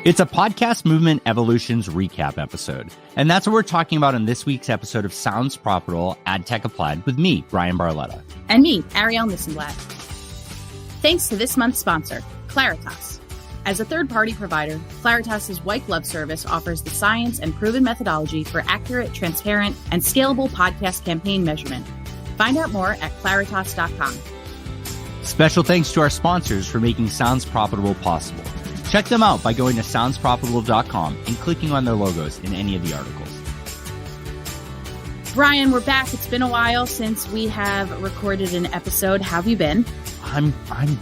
It's a Podcast Movement Evolutions recap episode. And that's what we're talking about in this week's episode of Sounds Profitable Ad Tech Applied with me, Bryan Barletta. And me, Arielle Nissenblatt. Thanks to this month's sponsor, Claritas. As a third-party provider, Claritas' white glove service offers the science and proven methodology for accurate, transparent, and scalable podcast campaign measurement. Find out more at claritas.com. Special thanks to our sponsors for making Sounds Profitable possible. Check them out by going to soundsprofitable.com and clicking on their logos in any of the articles. Bryan, we're back. It's been a while since we have recorded an episode. How have you been? I'm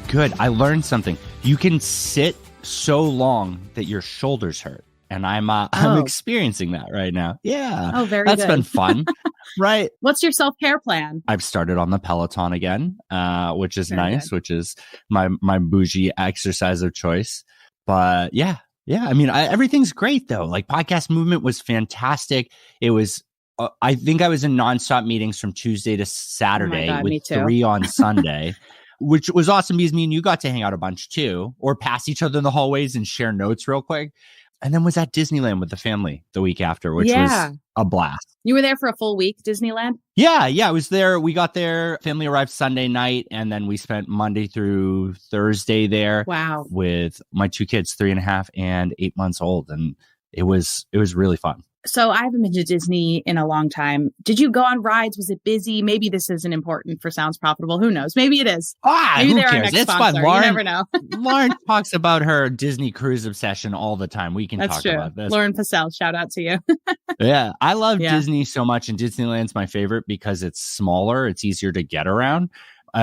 good. I learned something. You can sit so long that your shoulders hurt. And I'm experiencing that right now. Yeah. Oh, very That's good. been fun. Right. What's your self-care plan? I've started on the Peloton again, which is Very nice, good. which is my bougie exercise of choice. But yeah. I mean, everything's great though. Like Podcast Movement was fantastic. It was, I think I was in nonstop meetings from Tuesday to Saturday with 3 on Sunday, which was awesome because me and you got to hang out a bunch too, or pass each other in the hallways and share notes real quick. And then was at Disneyland with the family the week after, which was a blast. You were there for a full week, Disneyland? Yeah, I was there. We got there. Family arrived Sunday night, and then we spent Monday through Thursday there. Wow. With my 2 kids, 3.5 and 8 months old, and it was really fun. So I haven't been to Disney in a long time. Did you go on rides? Was it busy? Maybe this isn't important for Sounds Profitable. Who knows? Maybe it is. Maybe who they're our cares? next It's sponsor. fun. Lauren, you never know. Lauren talks about her Disney cruise obsession all the time. We can That's talk true. about this. Lauren Passell, shout out to you. Yeah, I love Disney so much, and Disneyland's my favorite because it's smaller. It's easier to get around.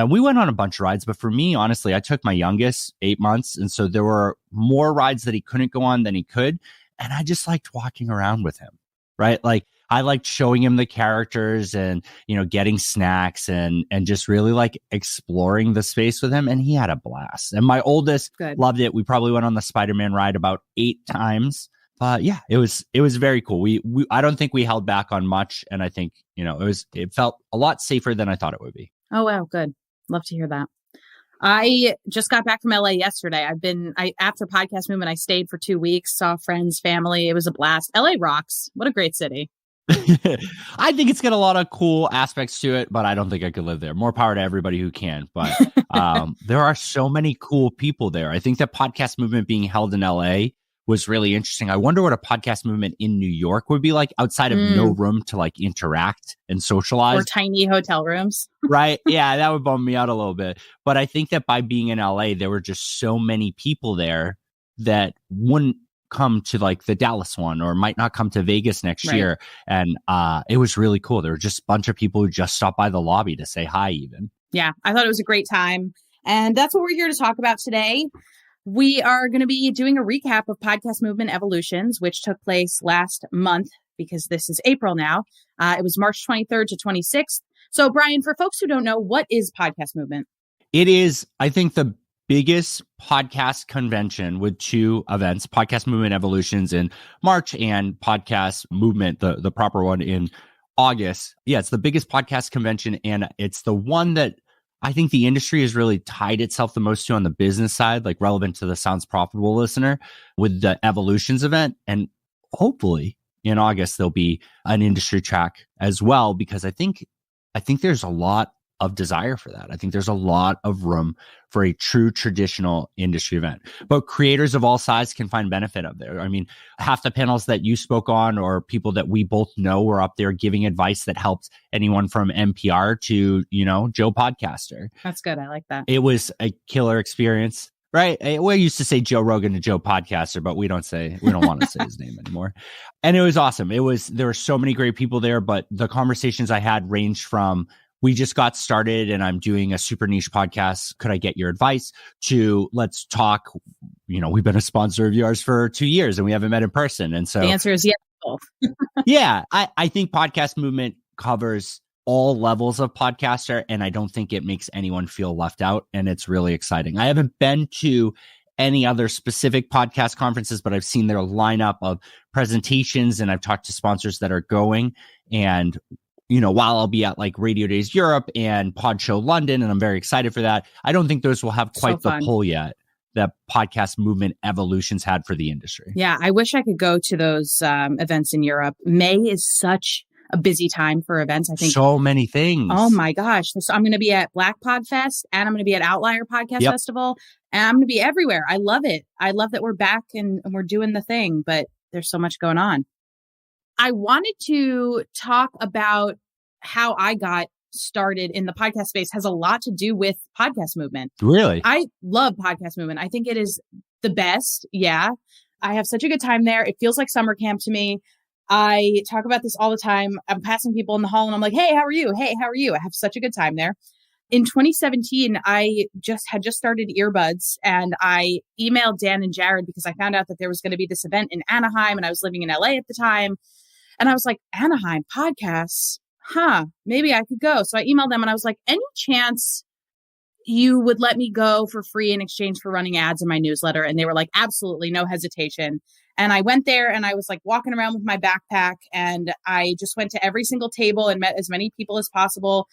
We went on a bunch of rides, but for me, honestly, I took my youngest 8 months, and so there were more rides that he couldn't go on than he could, and I just liked walking around with him. Right. Like I liked showing him the characters and, getting snacks and just really like exploring the space with him. And he had a blast. And my oldest loved it. We probably went on the Spider-Man ride about 8 times. But yeah, it was very cool. We I don't think we held back on much. And I think, it felt a lot safer than I thought it would be. Oh, wow. Good. Love to hear that. I just got back from LA yesterday. After Podcast Movement, I stayed for 2 weeks, saw friends, family. It was a blast. LA rocks. What a great city. I think it's got a lot of cool aspects to it, but I don't think I could live there. More power to everybody who can. But there are so many cool people there. I think that Podcast Movement being held in LA was really interesting. I wonder what a Podcast Movement in New York would be like outside of no room to like interact and socialize. Or tiny hotel rooms. Right. Yeah, that would bum me out a little bit. But I think that by being in LA, there were just so many people there that wouldn't come to like the Dallas one or might not come to Vegas next year. And it was really cool. There were just a bunch of people who just stopped by the lobby to say hi even. Yeah, I thought it was a great time. And that's what we're here to talk about today. We are going to be doing a recap of Podcast Movement Evolutions, which took place last month because this is April now. It was March 23rd to 26th. So, Bryan, for folks who don't know, what is Podcast Movement? It is, I think, the biggest podcast convention with 2 events, Podcast Movement Evolutions in March and Podcast Movement, the proper one, in August. Yeah, it's the biggest podcast convention, and it's the one that I think the industry has really tied itself the most to on the business side, like relevant to the Sounds Profitable listener with the Evolutions event. And hopefully in August, there'll be an industry track as well, because I think there's a lot of desire for that. I think there's a lot of room for a true traditional industry event, but creators of all sizes can find benefit of there. I mean, half the panels that you spoke on or people that we both know were up there giving advice that helps anyone from NPR to, Joe Podcaster. That's good. I like that. It was a killer experience. Right. We used to say Joe Rogan to Joe Podcaster, but we don't want to say his name anymore. And it was awesome. There were so many great people there, but the conversations I had ranged from, we just got started and I'm doing a super niche podcast. Could I get your advice? To let's talk. We've been a sponsor of yours for 2 years and we haven't met in person. And so the answer is yes. Both. Yeah. I think Podcast Movement covers all levels of podcaster, and I don't think it makes anyone feel left out. And it's really exciting. I haven't been to any other specific podcast conferences, but I've seen their lineup of presentations and I've talked to sponsors that are going. And while I'll be at like Radio Days Europe and Pod Show London, and I'm very excited for that, I don't think those will have quite the pull yet that podcast movement evolutions had for the industry. Yeah, I wish I could go to those events in Europe. May is such a busy time for events. I think so many things. Oh my gosh. So I'm going to be at Black Pod Fest, and I'm going to be at Outlier Podcast Festival, and I'm going to be everywhere. I love it. I love that we're back and we're doing the thing, but there's so much going on. I wanted to talk about how I got started in the podcast space. Has a lot to do with podcast movement. Really? I love podcast movement. I think it is the best. Yeah. I have such a good time there. It feels like summer camp to me. I talk about this all the time. I'm passing people in the hall and I'm like, hey, how are you? Hey, how are you? I have such a good time there. In 2017, I had just started Earbuds, and I emailed Dan and Jared because I found out that there was going to be this event in Anaheim, and I was living in LA at the time. And I was like, Anaheim podcasts? Maybe I could go. So I emailed them and I was like, any chance you would let me go for free in exchange for running ads in my newsletter? And they were like, absolutely, no hesitation. And I went there and I was like walking around with my backpack, and I just went to every single table and met as many people as possible,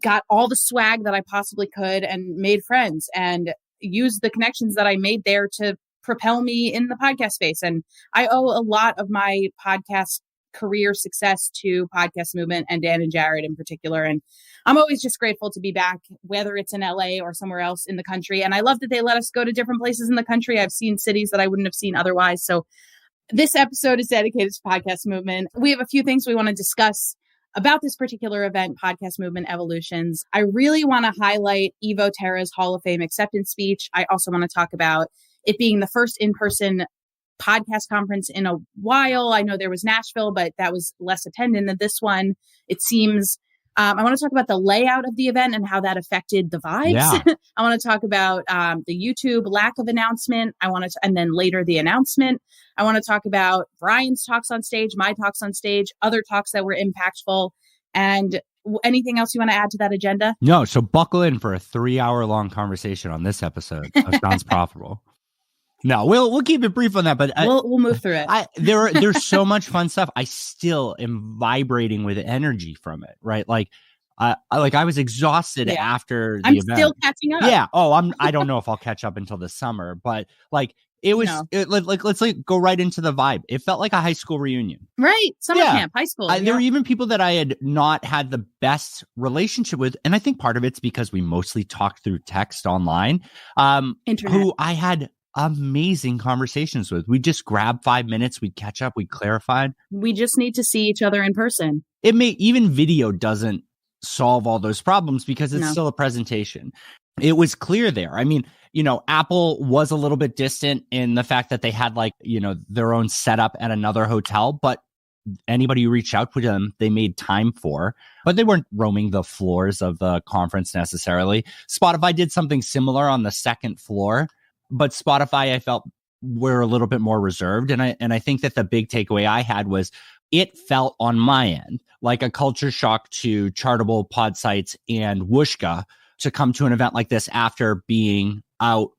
got all the swag that I possibly could, and made friends and used the connections that I made there to propel me in the podcast space. And I owe a lot of my podcast career success to podcast movement and Dan and Jared in particular. And I'm always just grateful to be back, whether it's in LA or somewhere else in the country. And I love that they let us go to different places in the country. I've seen cities that I wouldn't have seen otherwise. So this episode is dedicated to podcast movement. We have a few things we want to discuss about this particular event, Podcast Movement Evolutions. I really want to highlight Evo Terra's Hall of Fame acceptance speech. I also want to talk about it being the first in-person podcast conference in a while. I know there was Nashville, but that was less attended than this one. It seems. I want to talk about the layout of the event and how that affected the vibes. Yeah. I want to talk about the YouTube lack of announcement. And then later the announcement. I want to talk about Bryan's talks on stage, my talks on stage, other talks that were impactful, and anything else you want to add to that agenda? No. So buckle in for a 3-hour long conversation on this episode of Sounds Profitable. No, we'll keep it brief on that, but we'll move through it. There's so much fun stuff. I still am vibrating with energy from it, right? Like, I was exhausted after the event. I'm still catching up. Yeah. I don't know if I'll catch up until the summer, but like it was let's go right into the vibe. It felt like a high school reunion, right? Summer camp, high school. There were even people that I had not had the best relationship with, and I think part of it's because we mostly talked through text online. Internet. Who I had amazing conversations with. We just grabbed 5 minutes, we'd catch up, we clarified. We just need to see each other in person. Even video doesn't solve all those problems because it's still a presentation. It was clear there. I mean, Apple was a little bit distant in the fact that they had their own setup at another hotel, but anybody who reached out to them, they made time for, but they weren't roaming the floors of the conference necessarily. Spotify did something similar on the second floor. But Spotify, I felt, were a little bit more reserved. And I think that the big takeaway I had was it felt on my end like a culture shock to Chartable, Podsites, and Whooshka to come to an event like this after being out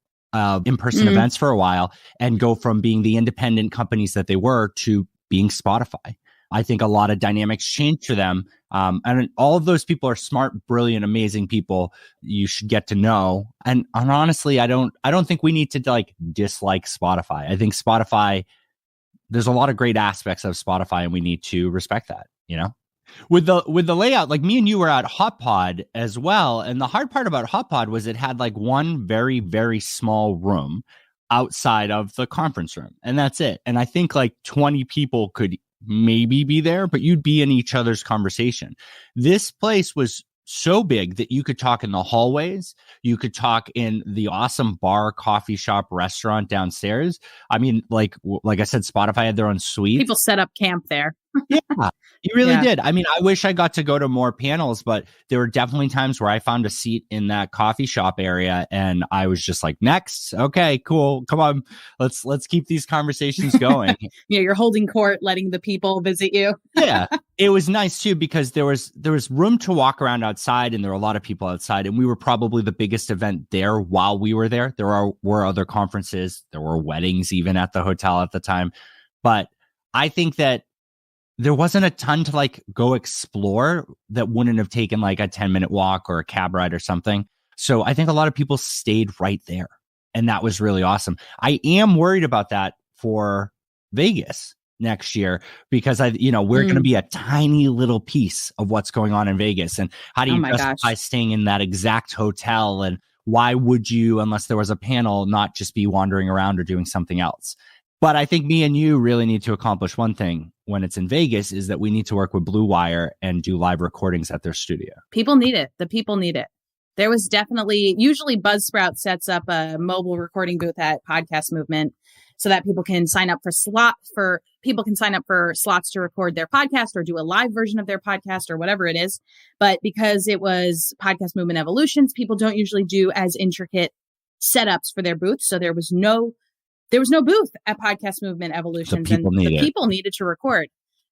in-person events for a while and go from being the independent companies that they were to being Spotify. I think a lot of dynamics changed for them. And all of those people are smart, brilliant, amazing people you should get to know. And honestly, I don't think we need to dislike Spotify. I think Spotify, there's a lot of great aspects of Spotify and we need to respect that, With the layout, like me and you were at Hot Pod as well. And the hard part about Hot Pod was it had one very, very small room outside of the conference room. And that's it. And I think 20 people could maybe be there, but you'd be in each other's conversation. This place was so big that you could talk in the hallways. You could talk in the awesome bar, coffee shop, restaurant downstairs. I mean, like I said, Spotify had their own suite. People set up camp there. Yeah, you really did. I mean, I wish I got to go to more panels, but there were definitely times where I found a seat in that coffee shop area and I was just like, next. Okay, cool. Come on. Let's keep these conversations going. Yeah, you're holding court, letting the people visit you. Yeah. It was nice too, because there was room to walk around outside and there were a lot of people outside, and we were probably the biggest event there while we were there. There were other conferences. There were weddings even at the hotel at the time. But I think that there wasn't a ton to go explore that wouldn't have taken a 10-minute walk or a cab ride or something. So I think a lot of people stayed right there. And that was really awesome. I am worried about that for Vegas next year because we're going to be a tiny little piece of what's going on in Vegas. And how do you justify staying in that exact hotel? And why would you, unless there was a panel, not just be wandering around or doing something else? But I think me and you really need to accomplish one thing when it's in Vegas, is that we need to work with Blue Wire and do live recordings at their studio. People need it. The people need it. There was definitely, usually Buzzsprout sets up a mobile recording booth at Podcast Movement so that people can sign up for slots to record their podcast or do a live version of their podcast or whatever it is. But because it was Podcast Movement Evolutions, people don't usually do as intricate setups for their booth. So there was no booth at Podcast Movement Evolutions, and the people needed to record.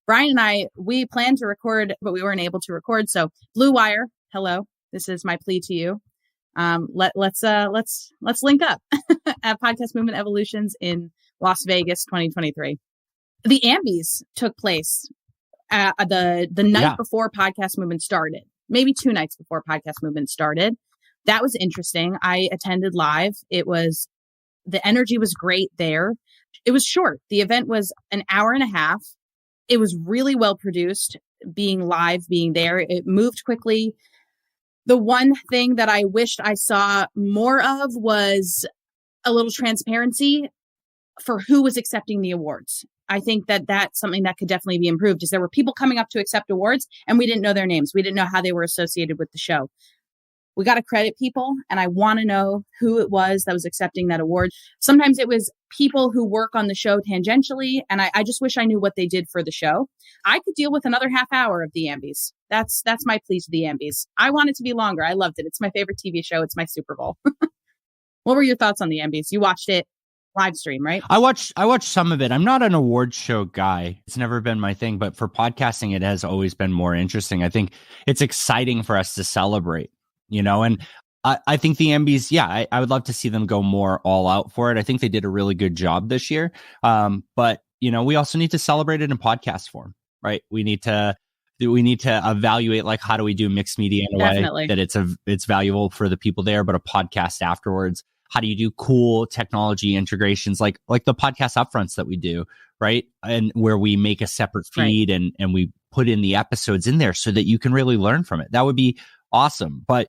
Bryan and I, we planned to record, but we weren't able to record. So Blue Wire, hello, this is my plea to you. Let's link up at Podcast Movement Evolutions in Las Vegas, 2023. The Ambies took place the night before Podcast Movement started, maybe 2 nights before Podcast Movement started. That was interesting. I attended live. The energy was great there. It was short. The event was an hour and a half. It was really well produced, being live, being there. It moved quickly. The one thing that I wished I saw more of was a little transparency for who was accepting the awards. I think that that's something that could definitely be improved, is there were people coming up to accept awards and we didn't know their names. We didn't know how they were associated with the show. We got to credit people, and I want to know who it was that was accepting that award. Sometimes it was people who work on the show tangentially, and I just wish I knew what they did for the show. I could deal with another half hour of the Ambies. That's my plea to the Ambies. I want it to be longer. I loved it. It's my favorite TV show. It's my Super Bowl. What were your thoughts on the Ambies? You watched it live stream, right? I watched some of it. I'm not an awards show guy. It's never been my thing, but for podcasting, it has always been more interesting. I think it's exciting for us to celebrate. And I think the Ambies, I would love to see them go more all out for it. I think they did a really good job this year. But we also need to celebrate it in podcast form, right? We need to evaluate, like, how do we do mixed media in a way that it's valuable for the people there, but a podcast afterwards. How do you do cool technology integrations like the podcast upfronts that we do, right? And where we make a separate feed and we put in the episodes in there so that you can really learn from it. That would be awesome. But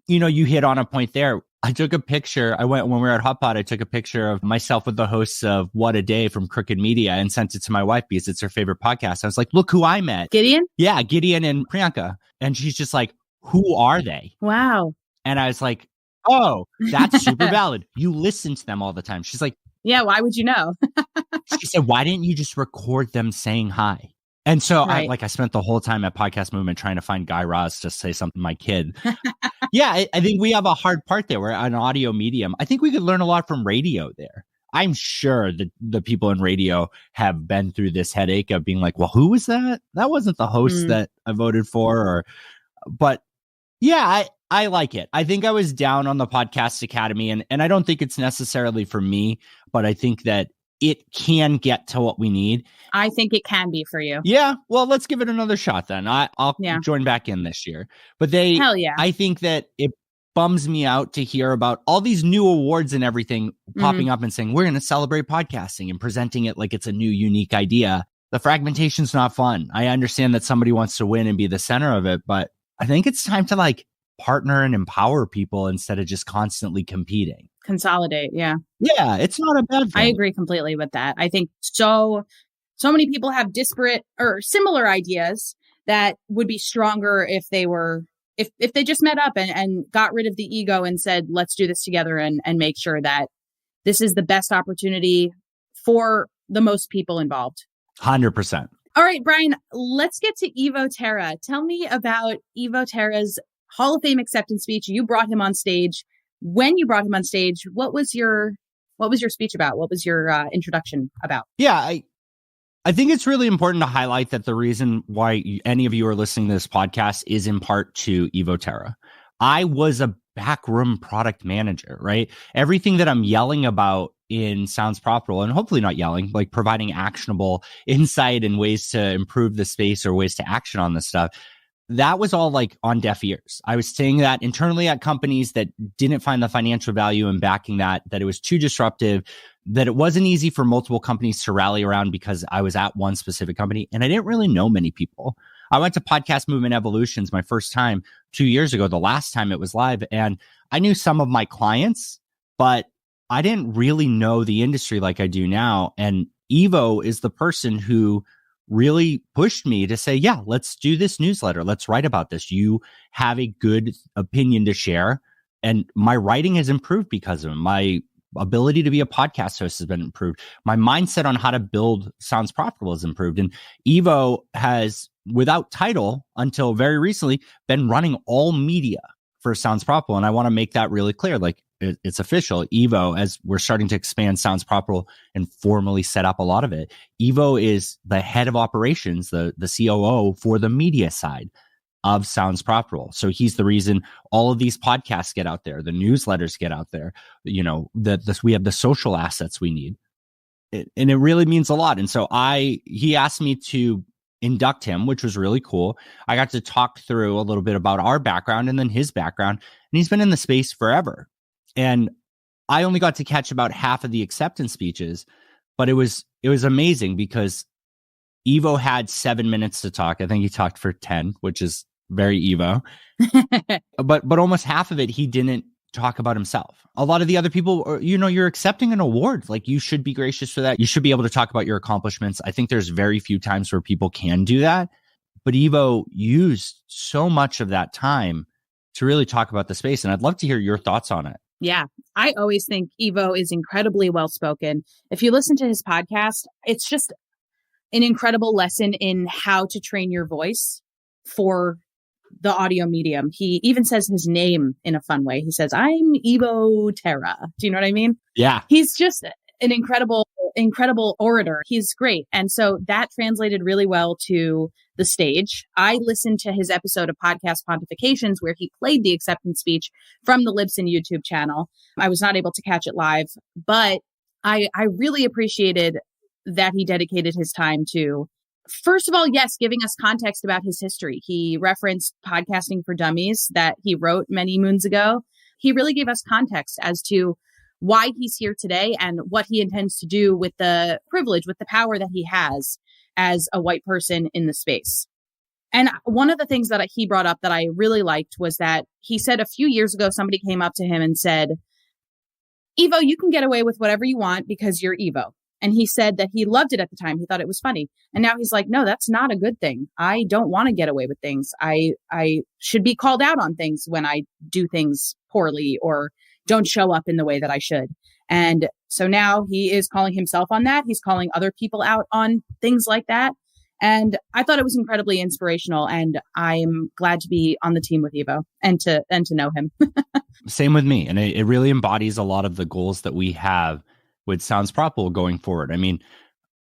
you hit on a point there. I took a picture. When we were at Hotpot, I took a picture of myself with the hosts of What a Day from Crooked Media and sent it to my wife because it's her favorite podcast. I was like, look who I met. Gideon? Yeah, Gideon and Priyanka. And she's just like, who are they? Wow. And I was like, oh, that's super valid. You listen to them all the time. She's like, yeah, why would you know? She said, why didn't you just record them saying hi? And so I spent the whole time at Podcast Movement trying to find Guy Raz to say something to my kid. I think we have a hard part there. We're an audio medium. I think we could learn a lot from radio there. I'm sure that the people in radio have been through this headache of being like, well, who was that? That wasn't the host that I voted for. But I like it. I think I was down on the Podcast Academy, and I don't think it's necessarily for me, but I think that it can get to what we need. I think it can be for you. Yeah. Well, let's give it another shot then. I'll join back in this year. But hell yeah. I think that it bums me out to hear about all these new awards and everything popping up and saying, we're going to celebrate podcasting and presenting it like it's a new, unique idea. The fragmentation's not fun. I understand that somebody wants to win and be the center of it, but I think it's time to partner and empower people instead of just constantly competing. Consolidate. Yeah. Yeah. It's not a bad thing. I agree completely with that. I think so many people have disparate or similar ideas that would be stronger if they just met up and got rid of the ego and said, let's do this together and make sure that this is the best opportunity for the most people involved. 100%. All right, Bryan, let's get to Evo Terra. Tell me about Evo Terra's Hall of Fame acceptance speech. You brought him on stage. When you brought him on stage, what was your speech about? What was your introduction about? Yeah, I think it's really important to highlight that the reason why any of you are listening to this podcast is in part to Evo Terra. I was a backroom product manager, right? Everything that I'm yelling about in Sounds Profitable, and hopefully not yelling, like providing actionable insight and ways to improve the space or ways to action on this stuff. that was all like on deaf ears. I was saying that internally at companies that didn't find the financial value in backing that it was too disruptive, that it wasn't easy for multiple companies to rally around because I was at one specific company and I didn't really know many people. I went to Podcast Movement Evolutions my first time 2 years ago, the last time it was live, and I knew some of my clients, but I didn't really know the industry like I do now. And Evo is the person who really pushed me to say, yeah, let's do this newsletter. Let's write about this. You have a good opinion to share. And my writing has improved because of him. My ability to be a podcast host has been improved. My mindset on how to build Sounds Profitable has improved. And Evo has, without title until very recently, been running all media for Sounds Profitable. And I want to make that really clear. Like, it's official. Evo, as we're starting to expand Sounds Profitable and formally set up a lot of it, Evo is the head of operations, the COO for the media side of Sounds Profitable. So he's the reason all of these podcasts get out there, the newsletters get out there, we have the social assets we need. And it really means a lot. And so he asked me to induct him, which was really cool. I got to talk through a little bit about our background and then his background. And he's been in the space forever. And I only got to catch about half of the acceptance speeches, but it was amazing because Evo had 7 minutes to talk. I think he talked for 10, which is very Evo. but almost half of it, he didn't talk about himself. A lot of the other people, you're accepting an award. Like, you should be gracious for that. You should be able to talk about your accomplishments. I think there's very few times where people can do that. But Evo used so much of that time to really talk about the space. And I'd love to hear your thoughts on it. Yeah, I always think Evo is incredibly well-spoken. If you listen to his podcast, it's just an incredible lesson in how to train your voice for the audio medium. He even says his name in a fun way. He says, I'm Evo Terra. Do you know what I mean? Yeah. He's just an incredible orator. He's great. And so that translated really well to the stage. I listened to his episode of Podcast Pontifications where he played the acceptance speech from the Libsyn YouTube channel. I was not able to catch it live, but I really appreciated that he dedicated his time to, first of all, yes, giving us context about his history. He referenced Podcasting for Dummies that he wrote many moons ago. He really gave us context as to why he's here today and what he intends to do with the privilege, with the power that he has as a white person in the space. And one of the things that he brought up that I really liked was that he said a few years ago, somebody came up to him and said, Evo, you can get away with whatever you want because you're Evo. And he said that he loved it at the time. He thought it was funny. And now he's like, no, that's not a good thing. I don't want to get away with things. I should be called out on things when I do things poorly or don't show up in the way that I should. And so now he is calling himself on that. He's calling other people out on things like that. And I thought it was incredibly inspirational. And I'm glad to be on the team with Evo and to know him. Same with me. And it really embodies a lot of the goals that we have with Sounds Profitable going forward. I mean,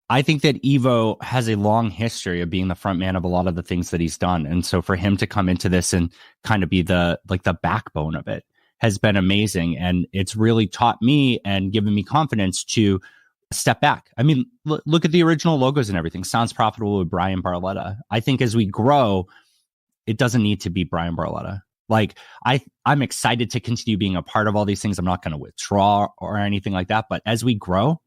I think that Evo has a long history of being the front man of a lot of the things that he's done. And so for him to come into this and kind of be the backbone of it has been amazing. And it's really taught me and given me confidence to step back. I mean, look at the original logos and everything. Sounds Profitable with Bryan Barletta. I think as we grow, it doesn't need to be Bryan Barletta. Like, I'm excited to continue being a part of all these things. I'm not going to withdraw or anything like that. But as we grow,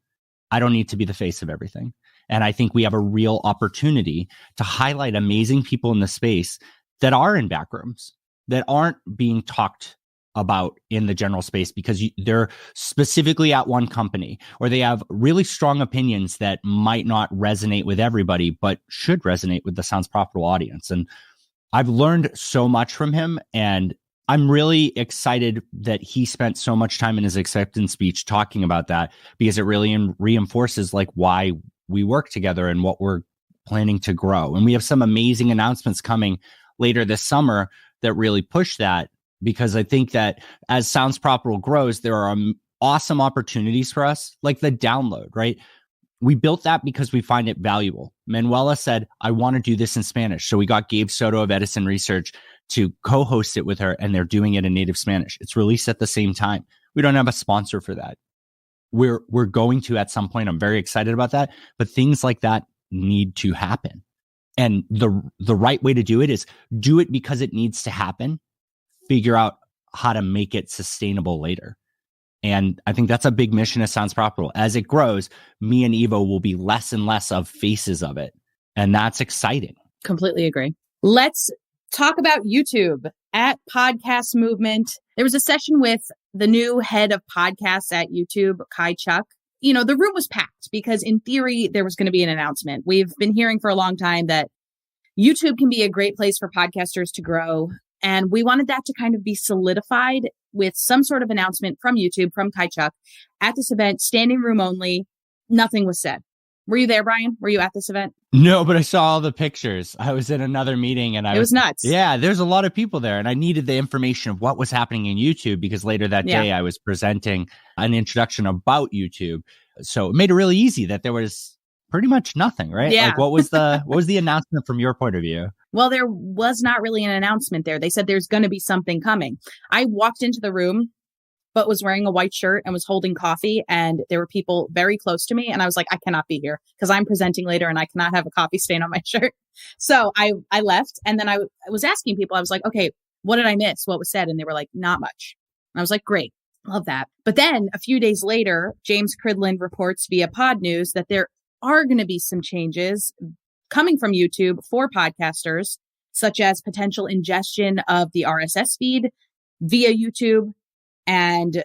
I don't need to be the face of everything. And I think we have a real opportunity to highlight amazing people in the space that are in back rooms, that aren't being talked about in the general space because they're specifically at one company, or they have really strong opinions that might not resonate with everybody, but should resonate with the Sounds Profitable audience. And I've learned so much from him, and I'm really excited that he spent so much time in his acceptance speech talking about that, because it really reinforces like why we work together and what we're planning to grow. And we have some amazing announcements coming later this summer that really push that, because I think that as Sounds Profitable grows, there are awesome opportunities for us, like the download, right? We built that because we find it valuable. Manuela said, I want to do this in Spanish. So we got Gabe Soto of Edison Research to co-host it with her, and they're doing it in native Spanish. It's released at the same time. We don't have a sponsor for that. We're going to at some point. I'm very excited about that. But things like that need to happen. And the right way to do it is do it because it needs to happen. Figure out how to make it sustainable later. And I think that's a big mission of Sounds Profitable. As it grows, me and Evo will be less and less of faces of it. And that's exciting. Completely agree. Let's talk about YouTube. At Podcast Movement, there was a session with the new head of podcasts at YouTube, Kai Chuck. You know, the room was packed because in theory, there was going to be an announcement. We've been hearing for a long time that YouTube can be a great place for podcasters to grow. And we wanted that to kind of be solidified with some sort of announcement from YouTube, from Kai Chuck. At this event, standing room only, nothing was said. Were you there, Bryan? Were you at this event? No, but I saw all the pictures. I was in another meeting and it was nuts. Yeah, there's a lot of people there. And I needed the information of what was happening in YouTube because later that day I was presenting an introduction about YouTube. So it made it really easy that there was pretty much nothing, right? Yeah. Like what was the announcement from your point of view? Well, there was not really an announcement there. They said there's going to be something coming. I walked into the room, but was wearing a white shirt and was holding coffee. And there were people very close to me. And I was like, I cannot be here because I'm presenting later and I cannot have a coffee stain on my shirt. So I left. And then I was asking people, I was like, okay, what did I miss? What was said? And they were like, not much. And I was like, great. Love that. But then a few days later, James Cridland reports via Pod News that there are going to be some changes coming from YouTube for podcasters, such as potential ingestion of the RSS feed via YouTube. And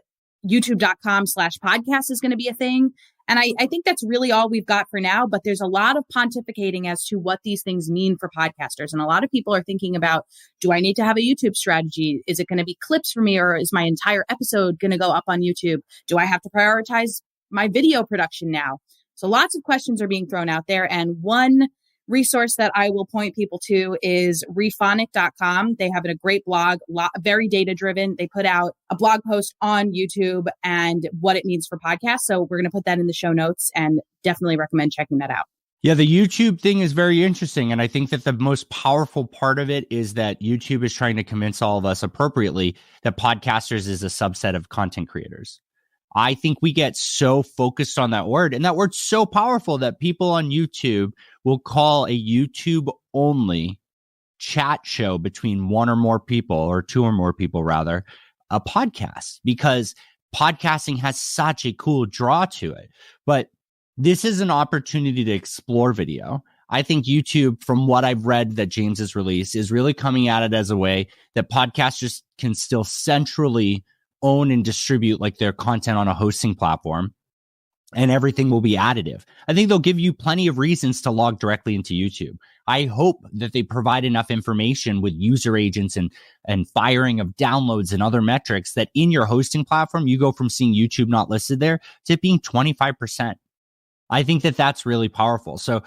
youtube.com/podcast is going to be a thing. And I think that's really all we've got for now. But there's a lot of pontificating as to what these things mean for podcasters. And a lot of people are thinking about, do I need to have a YouTube strategy? Is it going to be clips for me? Or is my entire episode going to go up on YouTube? Do I have to prioritize my video production now? So lots of questions are being thrown out there. And one resource that I will point people to is rephonic.com. They have a great blog, very data driven. They put out a blog post on YouTube and what it means for podcasts. So we're going to put that in the show notes and definitely recommend checking that out. Yeah, the YouTube thing is very interesting. And I think that the most powerful part of it is that YouTube is trying to convince all of us appropriately that podcasters is a subset of content creators. I think we get so focused on that word, and that word's so powerful that people on YouTube will call a YouTube only chat show between one or more people, or two or more people rather, a podcast, because podcasting has such a cool draw to it. But this is an opportunity to explore video. I think YouTube, from what I've read that James has released, is really coming at it as a way that podcasters can still centrally own and distribute like their content on a hosting platform, and everything will be additive. I think they'll give you plenty of reasons to log directly into YouTube. I hope that they provide enough information with user agents and firing of downloads and other metrics that in your hosting platform, you go from seeing YouTube not listed there to it being 25%. I think that that's really powerful. So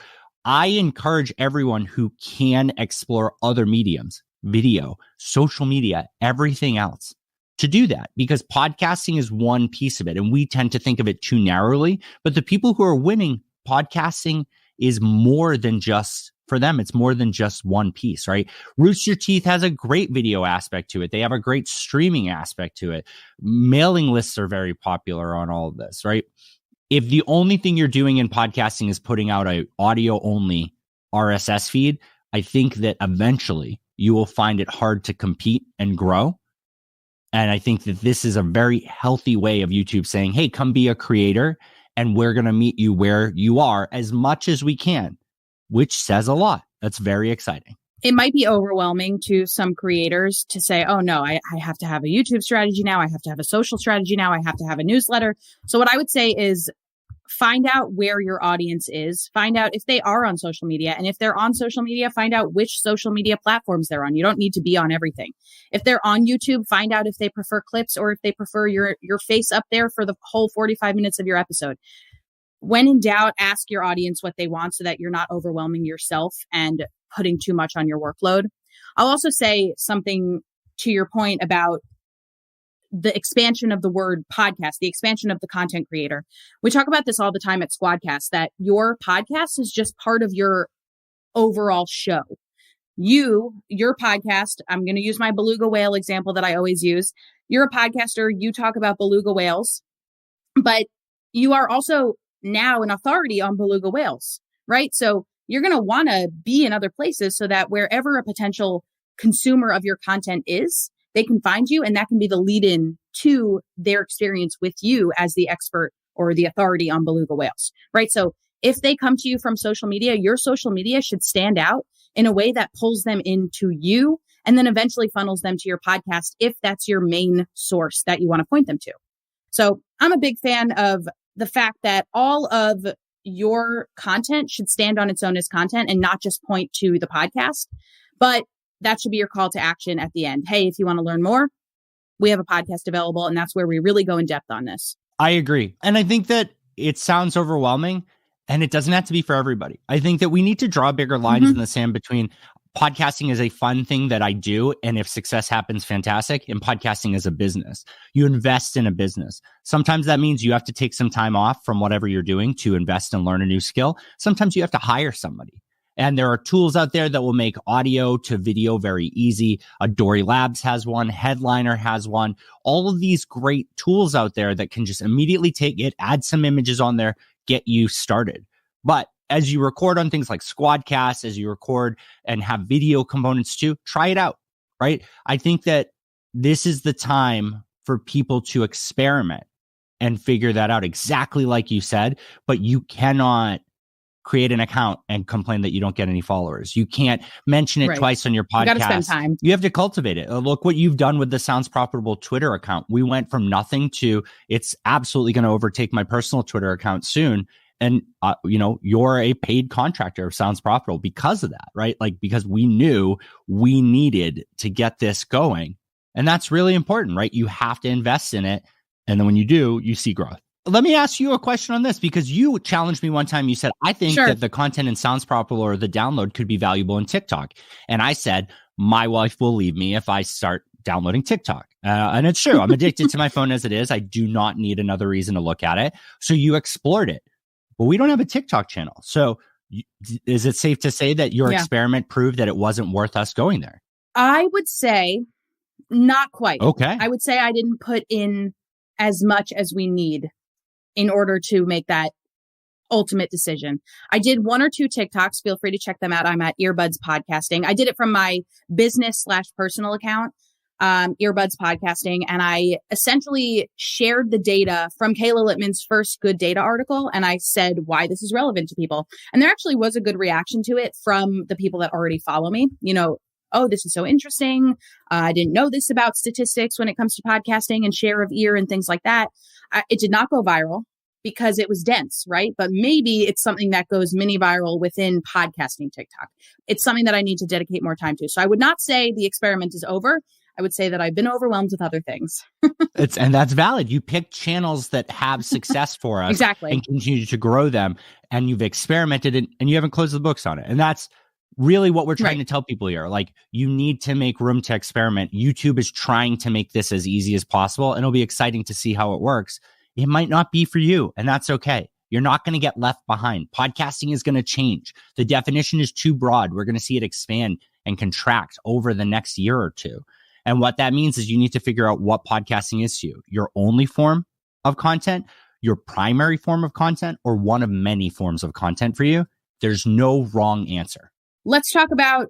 I encourage everyone who can explore other mediums, video, social media, everything else, to do that, because podcasting is one piece of it. And we tend to think of it too narrowly, but the people who are winning, podcasting is more than just, for them, it's more than just one piece, right? Rooster Teeth has a great video aspect to it. They have a great streaming aspect to it. Mailing lists are very popular on all of this, right? If the only thing you're doing in podcasting is putting out a audio only RSS feed, I think that eventually you will find it hard to compete and grow. And I think that this is a very healthy way of YouTube saying, hey, come be a creator and we're going to meet you where you are as much as we can, which says a lot. That's very exciting. It might be overwhelming to some creators to say, oh, no, I have to have a YouTube strategy now. I have to have a social strategy now. I have to have a newsletter. So what I would say is find out where your audience is. Find out if they are on social media. And if they're on social media, find out which social media platforms they're on. You don't need to be on everything. If they're on YouTube, find out if they prefer clips or if they prefer your face up there for the whole 45 minutes of your episode. When in doubt, ask your audience what they want so that you're not overwhelming yourself and putting too much on your workload. I'll also say something to your point about the expansion of the word podcast, the expansion of the content creator. We talk about this all the time at SquadCast, that your podcast is just part of your overall show. Your podcast, I'm going to use my beluga whale example that I always use. You're a podcaster, you talk about beluga whales, but you are also now an authority on beluga whales, right? So you're going to want to be in other places so that wherever a potential consumer of your content is, they can find you, and that can be the lead in to their experience with you as the expert or the authority on beluga whales, right? So if they come to you from social media, your social media should stand out in a way that pulls them into you and then eventually funnels them to your podcast if that's your main source that you want to point them to. So I'm a big fan of the fact that all of your content should stand on its own as content and not just point to the podcast. But that should be your call to action at the end. Hey, if you want to learn more, we have a podcast available, and that's where we really go in depth on this. I agree. And I think that it sounds overwhelming, and it doesn't have to be for everybody. I think that we need to draw bigger lines in the sand between podcasting is a fun thing that I do, and if success happens, fantastic. And podcasting is a business. You invest in a business. Sometimes that means you have to take some time off from whatever you're doing to invest and learn a new skill. Sometimes you have to hire somebody. And there are tools out there that will make audio to video very easy. Dory Labs has one. Headliner has one. All of these great tools out there that can just immediately take it, add some images on there, get you started. But as you record on things like SquadCast, as you record and have video components too, try it out, right? I think that this is the time for people to experiment and figure that out exactly like you said, but you cannot create an account and complain that you don't get any followers. You can't mention it twice on your podcast. You got to spend time. You have to cultivate it. Look what you've done with the Sounds Profitable Twitter account. We went from nothing to it's absolutely going to overtake my personal Twitter account soon. And, you're a paid contractor of Sounds Profitable because of that, right? Like, because we knew we needed to get this going. And that's really important, right? You have to invest in it. And then when you do, you see growth. Let me ask you a question on this, because you challenged me one time. You said, I think that the content in Sounds Profitable or the download could be valuable in TikTok. And I said, my wife will leave me if I start downloading TikTok. And it's true. I'm addicted to my phone as it is. I do not need another reason to look at it. So you explored it. But we don't have a TikTok channel. So is it safe to say that your experiment proved that it wasn't worth us going there? I would say not quite. Okay. I would say I didn't put in as much as we need in order to make that ultimate decision. I did 1 or 2 TikToks. Feel free to check them out. I'm at Earbuds Podcasting. I did it from my business/personal account, Earbuds Podcasting. And I essentially shared the data from Kayla Littman's first Good Data article. And I said why this is relevant to people. And there actually was a good reaction to it from the people that already follow me. Oh, this is so interesting. I didn't know this about statistics when it comes to podcasting and share of ear and things like that. It did not go viral because it was dense, right? But maybe it's something that goes mini viral within podcasting TikTok. It's something that I need to dedicate more time to. So I would not say the experiment is over. I would say that I've been overwhelmed with other things. And that's valid. You pick channels that have success for us exactly, and continue to grow them. And you've experimented and you haven't closed the books on it. And that's really what we're trying to tell people here. Like, you need to make room to experiment. YouTube is trying to make this as easy as possible, and it'll be exciting to see how it works. It might not be for you, and that's okay. You're not going to get left behind. Podcasting is going to change. The definition is too broad. We're going to see it expand and contract over the next year or two. And what that means is you need to figure out what podcasting is to you. Your only form of content, your primary form of content, or one of many forms of content for you. There's no wrong answer. Let's talk about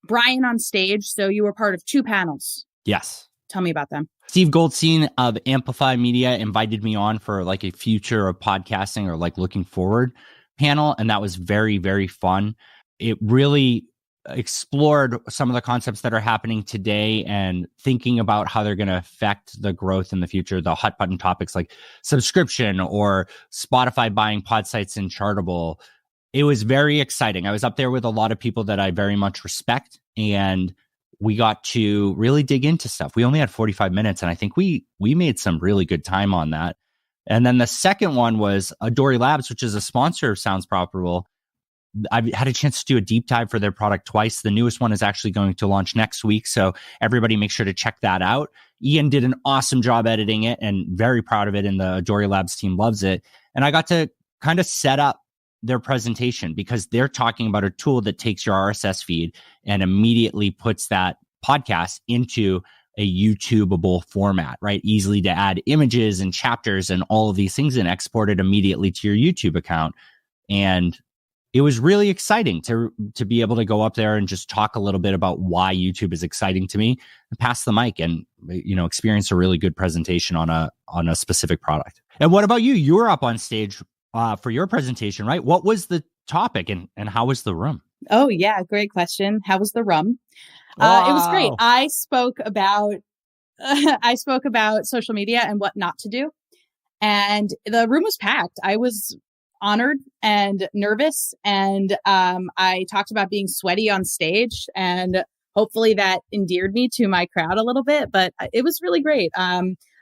Bryan on stage. So you were part of 2 panels. Yes. Tell me about them. Steve Goldstein of Amplify Media invited me on for like a future of podcasting or like looking forward panel. And that was very, very fun. It really explored some of the concepts that are happening today and thinking about how they're going to affect the growth in the future. The hot button topics like subscription or Spotify buying pod sites in Chartable. It was very exciting. I was up there with a lot of people that I very much respect, and we got to really dig into stuff. We only had 45 minutes, and I think we made some really good time on that. And then the second one was Dory Labs, which is a sponsor of Sounds Profitable. I've had a chance to do a deep dive for their product twice. The newest one is actually going to launch next week, so everybody make sure to check that out. Ian did an awesome job editing it, and very proud of it, and the Dory Labs team loves it. And I got to kind of set up their presentation because they're talking about a tool that takes your RSS feed and immediately puts that podcast into a YouTubeable format, right? Easily to add images and chapters and all of these things and export it immediately to your YouTube account. And it was really exciting to be able to go up there and just talk a little bit about why YouTube is exciting to me and pass the mic and, experience a really good presentation on a specific product. And what about you? You were up on stage for your presentation, right? What was the topic and how was the room? Oh yeah. Great question. How was the room? Wow. It was great. I spoke about social media and what not to do. And the room was packed. I was honored and nervous. And I talked about being sweaty on stage, and hopefully that endeared me to my crowd a little bit, but it was really great.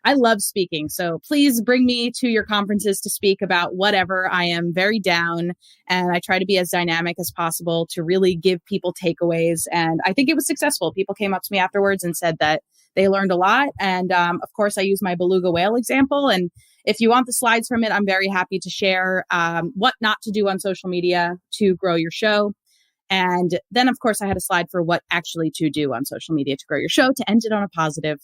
I love speaking. So please bring me to your conferences to speak about whatever. I am very down, and I try to be as dynamic as possible to really give people takeaways. And I think it was successful. People came up to me afterwards and said that they learned a lot. And of course, I use my beluga whale example. And if you want the slides from it, I'm very happy to share what not to do on social media to grow your show. And then, of course, I had a slide for what actually to do on social media to grow your show, to end it on a positive.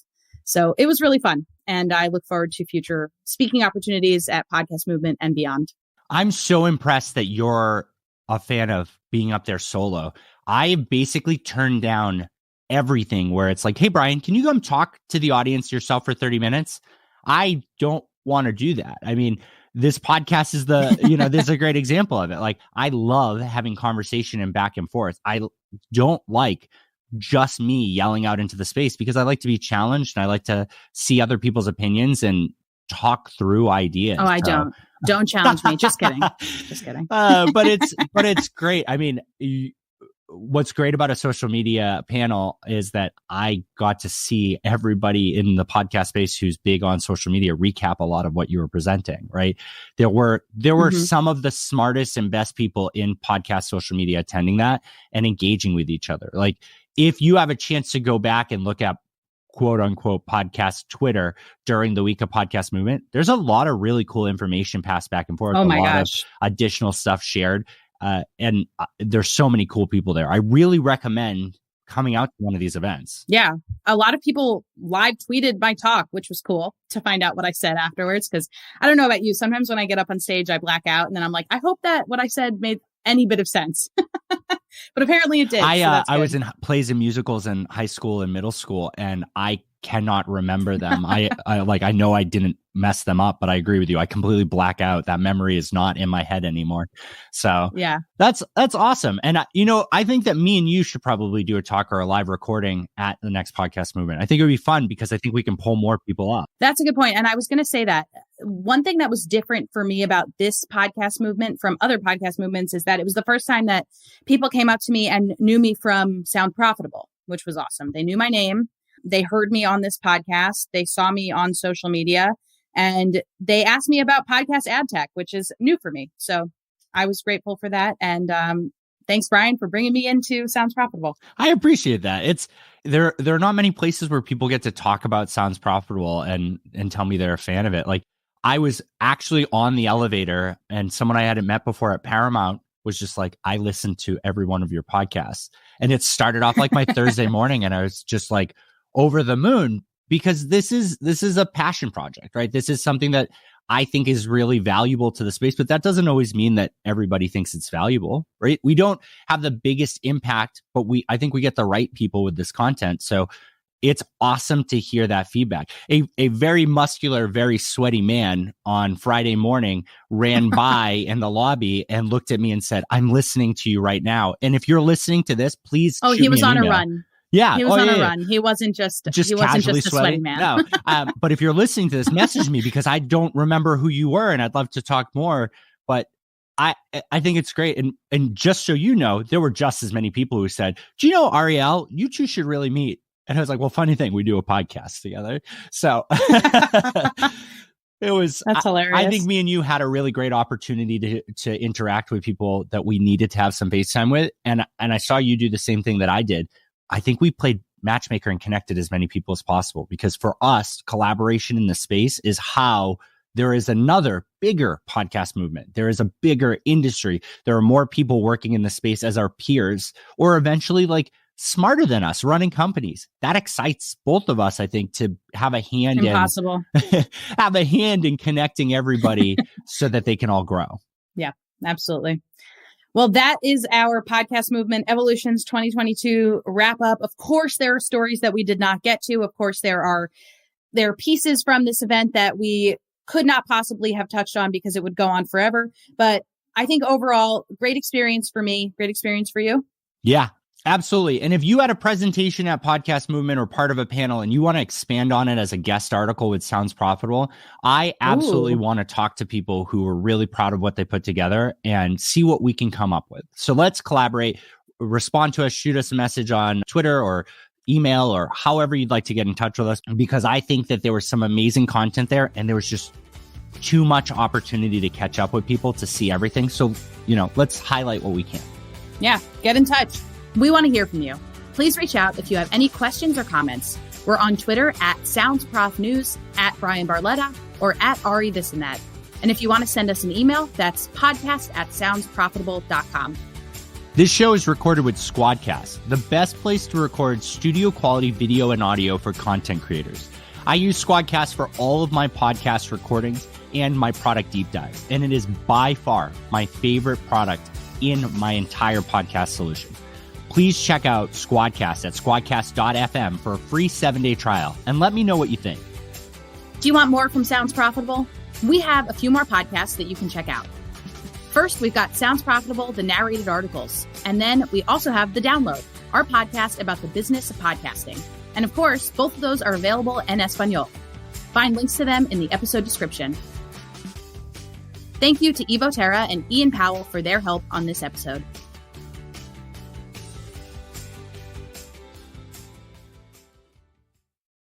So it was really fun. And I look forward to future speaking opportunities at Podcast Movement and beyond. I'm so impressed that you're a fan of being up there solo. I basically turned down everything where it's like, hey, Bryan, can you come talk to the audience yourself for 30 minutes? I don't want to do that. I mean, this podcast is this is a great example of it. Like, I love having conversation and back and forth. I don't like just me yelling out into the space, because I like to be challenged and I like to see other people's opinions and talk through ideas. Oh, I don't challenge me. Just kidding. Just kidding. But it's great. I mean, what's great about a social media panel is that I got to see everybody in the podcast space who's big on social media recap a lot of what you were presenting, right? There were some of the smartest and best people in podcast social media attending that and engaging with each other. Like, if you have a chance to go back and look at quote unquote podcast Twitter during the week of Podcast Movement, there's a lot of really cool information passed back and forth. Oh my gosh. Of additional stuff shared. And there's so many cool people there. I really recommend coming out to one of these events. Yeah. A lot of people live tweeted my talk, which was cool to find out what I said afterwards. Because I don't know about you. Sometimes when I get up on stage, I black out and then I'm like, I hope that what I said made any bit of sense. But apparently it did. I was in plays and musicals in high school and middle school, and I cannot remember them. I know I didn't mess them up, but I agree with you. I completely black out. That memory is not in my head anymore. So yeah, that's awesome. And I think that me and you should probably do a talk or a live recording at the next Podcast Movement. I think it would be fun because I think we can pull more people up. That's a good point. And I was going to say that one thing that was different for me about this podcast movement from other podcast movements is that it was the first time that people came up to me and knew me from Sound Profitable, which was awesome. They knew my name. They heard me on this podcast. They saw me on social media, and they asked me about podcast ad tech, which is new for me. So I was grateful for that. And thanks, Bryan, for bringing me into Sounds Profitable. I appreciate that. There are not many places where people get to talk about Sounds Profitable and tell me they're a fan of it. Like, I was actually on the elevator, and someone I hadn't met before at Paramount was just like, I listened to every one of your podcasts. And it started off like my Thursday morning, and I was just like over the moon, because this is a passion project, right? This is something that I think is really valuable to the space, but that doesn't always mean that everybody thinks it's valuable, right? We don't have the biggest impact, but I think we get the right people with this content. So it's awesome to hear that feedback. A very muscular, very sweaty man on Friday morning ran by in the lobby and looked at me and said, I'm listening to you right now. And if you're listening to this, please. Oh, he was on a run. Yeah. He was on a run. He wasn't just a sweaty man. No. But if you're listening to this, message me, because I don't remember who you were and I'd love to talk more. But I think it's great. And just so you know, there were just as many people who said, do you know, Arielle, you two should really meet. And I was like, well, funny thing, we do a podcast together. So that's hilarious. I think me and you had a really great opportunity to interact with people that we needed to have some FaceTime with. And I saw you do the same thing that I did. I think we played matchmaker and connected as many people as possible, because for us, collaboration in the space is how there is another bigger podcast movement. There is a bigger industry. There are more people working in the space as our peers, or eventually like smarter than us running companies. That excites both of us, I think, to have a hand have a hand in connecting everybody so that they can all grow. Yeah, absolutely. Well, that is our Podcast Movement Evolutions 2022 wrap up. Of course, there are stories that we did not get to. Of course, there are pieces from this event that we could not possibly have touched on because it would go on forever. But I think overall, great experience for me. Great experience for you. Yeah, absolutely. And if you had a presentation at Podcast Movement or part of a panel and you want to expand on it as a guest article with Sounds Profitable, I absolutely want to talk to people who are really proud of what they put together and see what we can come up with. So let's collaborate, respond to us, shoot us a message on Twitter or email or however you'd like to get in touch with us, because I think that there was some amazing content there and there was just too much opportunity to catch up with people to see everything. So, let's highlight what we can. Yeah, get in touch. We want to hear from you. Please reach out if you have any questions or comments. We're on Twitter at SoundsProfNews, at Brian Barletta, or at Ari This and That. And if you want to send us an email, that's podcast@soundsprofitable.com. This show is recorded with SquadCast, the best place to record studio quality video and audio for content creators. I use SquadCast for all of my podcast recordings and my product deep dives, and it is by far my favorite product in my entire podcast solution. Please check out SquadCast at squadcast.fm for a free 7-day trial and let me know what you think. Do you want more from Sounds Profitable? We have a few more podcasts that you can check out. First, we've got Sounds Profitable, the narrated articles. And then we also have The Download, our podcast about the business of podcasting. And of course, both of those are available en Espanol. Find links to them in the episode description. Thank you to Evo Terra and Ian Powell for their help on this episode.